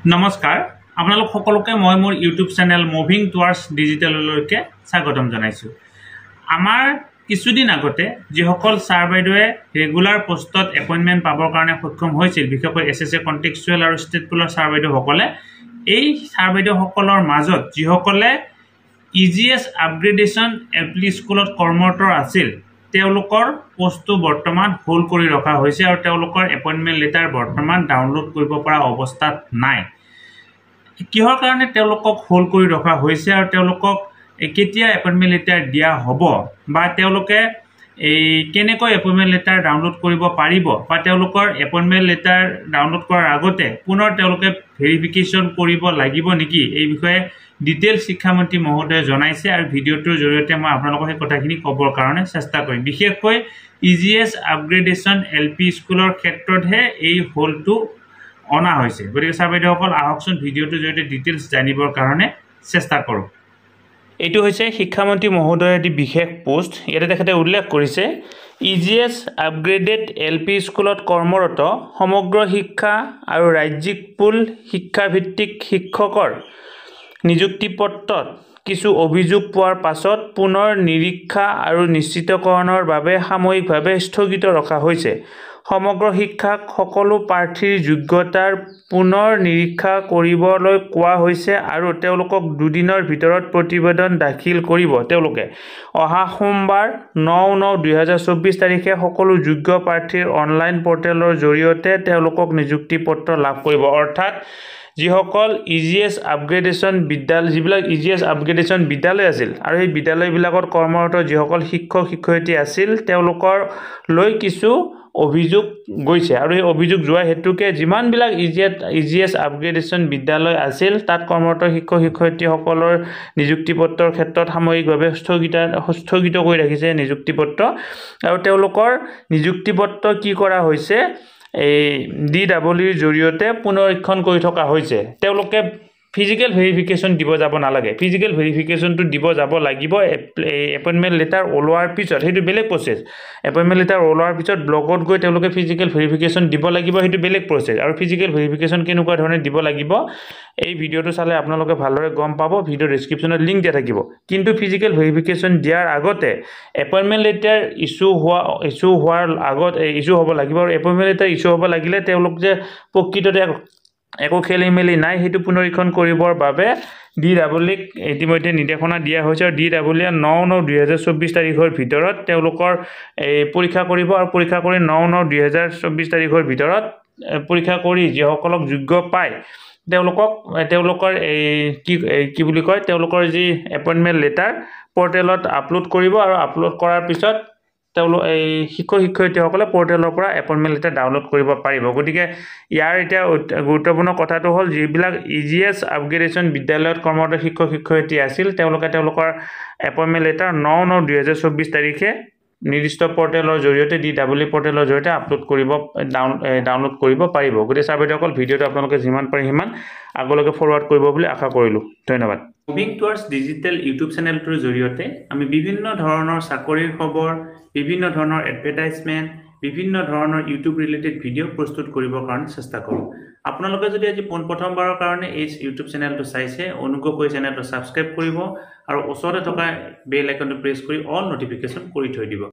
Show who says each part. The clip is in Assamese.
Speaker 1: নমস্কাৰ আপোনালোক সকলোকে মই মোৰ ইউটিউব চেনেল মুভিং টুৱাৰ্ডছ ডিজিটেললৈকে স্বাগতম জনাইছোঁ। আমাৰ কিছুদিন আগতে যিসকল ছাৰ বাইদেৱে ৰেগুলাৰ পোষ্টত এপইণ্টমেণ্ট পাবৰ কাৰণে সক্ষম হৈছিল, বিশেষকৈ SSA কণ্টেক্সচুৱেল আৰু ষ্টেট পুলৰ ছাৰ বাইদেউসকলে, এই ছাৰ বাইদেউসকলৰ মাজত যিসকলে EGS আপগ্ৰেডেশ্যন LP স্কুলত কৰ্মৰত আছিল, তেওঁলোকৰ পোষ্টটো বৰ্তমান হোল্ড কৰি ৰখা হৈছে আৰু তেওঁলোকৰ এপইণ্টমেণ্ট লেটাৰ বৰ্তমান ডাউনলোড কৰিব পৰা অৱস্থাত নাই। কিহৰ কাৰণে তেওঁলোকক হোল্ড কৰি ৰখা হৈছে আৰু তেওঁলোকক কেতিয়া এপইণ্টমেণ্ট লেটাৰ দিয়া হ'ব বা তেওঁলোকে কেনেকৈ এপইণ্টমেণ্ট লেটাৰ ডাউনলোড কৰিব পাৰিব বা তেওঁলোকৰ এপইণ্টমেণ্ট লেটাৰ ডাউনলোড কৰাৰ আগতে পুনৰ তেওঁলোকে ভেৰিফিকেশ্যন কৰিব লাগিব নেকি, এই বিষয়ে ডিটেইলছ শিক্ষামন্ত্ৰী মহোদয়ে জনাইছে আৰু ভিডিঅ'টোৰ জৰিয়তে মই আপোনালোকক সেই কথাখিনি ক'বৰ কাৰণে চেষ্টা কৰিম। বিশেষকৈ EGS আপগ্ৰেডেশ্যন LP স্কুলৰ ক্ষেত্ৰতহে এই হোল্ডটো অনা হৈছে। গতিকে ছাৰ বাইদেউসকল আহকচোন ভিডিঅ'টোৰ জৰিয়তে ডিটেইলছ জানিবৰ কাৰণে চেষ্টা কৰোঁ। এইটো হৈছে শিক্ষামন্ত্ৰী মহোদয়ৰ এটি বিশেষ পোষ্ট। ইয়াতে তেখেতে উল্লেখ কৰিছে, EGS আপগ্ৰেডেড LP স্কুলত কৰ্মৰত সমগ্ৰ শিক্ষা আৰু ৰাজ্যিক পুল শিক্ষাভিত্তিক শিক্ষকৰ নিযুক্তি পত্ৰত কিছু অভিযোগ পোৱাৰ পাছত পুনৰ নিৰীক্ষা আৰু নিশ্চিতকৰণৰ বাবে সাময়িকভাৱে স্থগিত ৰখা হৈছে। সমগ্ৰ শিক্ষাক সকলো প্ৰাৰ্থীৰ যোগ্যতাৰ পুনৰ নিৰীক্ষা কৰিবলৈ কোৱা হৈছে আৰু তেওঁলোকক দুদিনৰ ভিতৰত প্ৰতিবেদন দাখিল কৰিব। তেওঁলোকে অহা সোমবাৰ 9/9/2024 তাৰিখে সকলো যোগ্য প্ৰাৰ্থীৰ অনলাইন পৰ্টেলৰ জৰিয়তে তেওঁলোকক নিযুক্তি পত্ৰ লাভ কৰিব। অৰ্থাৎ যিসকল EGS আপগ্ৰেডেশ্যন যিবিলাক EGS আপগ্ৰেডেশ্যন বিদ্যালয় আছিল আৰু সেই বিদ্যালয়বিলাকত কৰ্মৰত যিসকল শিক্ষক শিক্ষয়িত্ৰী আছিল, তেওঁলোকৰ লৈ কিছু অভিযোগ গৈছে আৰু এই অভিযোগ যোৱা হেতুকে যিমানবিলাক EGS আপগ্ৰেডেশ্যন বিদ্যালয় আছিল তাত কৰ্মৰত শিক্ষক শিক্ষয়িত্ৰীসকলৰ নিযুক্তি পত্ৰৰ ক্ষেত্ৰত সাময়িকভাৱে স্থগিত কৰি ৰাখিছে নিযুক্তি পত্ৰ আৰু তেওঁলোকৰ নিযুক্তি পত্ৰ কি কৰা হৈছে, এই DWৰ জৰিয়তে পুনৰীক্ষণ কৰি থকা হৈছে। তেওঁলোকে ফিজিকেল ভেৰিফিকেশ্যন দিব যাব নালাগে, ফিজিকেল ভেৰিফিকেশ্যনটো দিব যাব লাগিব এপইণ্টমেণ্ট লেটাৰ ওলোৱাৰ পিছত, সেইটো বেলেগ প্ৰচেছ। এপইণ্টমেণ্ট লেটাৰ ওলোৱাৰ পিছত ব্লকত গৈ তেওঁলোকে ফিজিকেল ভেৰিফিকেশ্যন দিব লাগিব, সেইটো বেলেগ প্ৰচেছ। আৰু ফিজিকেল ভেৰিফিকেশ্যন কেনেকুৱা ধৰণে দিব লাগিব এই ভিডিঅ'টো চালে আপোনালোকে ভালদৰে গম পাব, ভিডিঅ' ডেছক্ৰিপশ্যনত লিংক দিয়া থাকিব। কিন্তু ফিজিকেল ভেৰিফিকেশ্যন দিয়াৰ আগতে এপইণ্টমেণ্ট লেটাৰ ইছ্যু হ'ব লাগিব আৰু এপইণ্টমেণ্ট লেটাৰ ইছ্যু হ'ব লাগিলে তেওঁলোক যে প্ৰকৃততে একো খেলি মেলি নাই সেইটো পুনৰীক্ষণ কৰিবৰ বাবে DWক ইতিমধ্যে নিৰ্দেশনা দিয়া হৈছে আৰু DWয়ে 9/9/2024 তাৰিখৰ ভিতৰত তেওঁলোকৰ পৰীক্ষা কৰিব আৰু পৰীক্ষা কৰি 9/9/2024 তাৰিখৰ ভিতৰত পৰীক্ষা কৰি যিসকলক যোগ্য পায় তেওঁলোকৰ কি বুলি কয়, তেওঁলোকৰ যি এপইণ্টমেণ্ট লেটাৰ পৰ্টেলত আপলোড কৰিব আৰু আপলোড কৰাৰ পিছত শিক্ষক শিক্ষয়িত্ৰীসকলে পৰ্টেলৰ পৰা এপইণ্টমেণ্ট লেটাৰ ডাউনলোড কৰিব পাৰিব। গতিকে ইয়াৰ এতিয়া গুৰুত্বপূৰ্ণ কথাটো হ'ল, যিবিলাক EGS আপগ্ৰেডেশ্যন বিদ্যালয়ত কৰ্মৰত শিক্ষক শিক্ষয়িত্ৰী আছিল তেওঁলোকে তেওঁলোকৰ এপইণ্টমেণ্ট লেটাৰ 9/9/2024 তাৰিখে নিৰ্দিষ্ট পৰ্টেলৰ জৰিয়তে DW পৰ্টেলৰ জৰিয়তে ডাউনলোড কৰিব পাৰিব। গতিকে ছাৰ বাইদেউসকল ভিডিঅ'টো আপোনালোকে যিমান পাৰে সিমান আগলৈকে ফৰৱাৰ্ড কৰিব বুলি আশা কৰিলোঁ। ধন্যবাদ। মুভিং টুৱাৰ্ডছ ডিজিটেল ইউটিউব চেনেলটোৰ জৰিয়তে আমি বিভিন্ন ধৰণৰ চাকৰিৰ খবৰ, বিভিন্ন ধৰণৰ এডভাৰটাইজমেণ্ট, বিভিন্ন ধৰণৰ ইউটিউব ৰিলেটেড ভিডিঅ' প্ৰস্তুত কৰিবৰ কাৰণে চেষ্টা কৰোঁ। আপোনালোকে যদি আজি পোনপ্ৰথমবাৰৰ কাৰণে এই ইউটিউব চেনেলটো চাইছে, অনুগ্ৰহ কৰি চেনেলটো ছাবস্ক্ৰাইব কৰিব আৰু ওচৰতে থকা বেল আইকনটো প্ৰেছ কৰি অল নটিফিকেশ্যন কৰি থৈ দিব।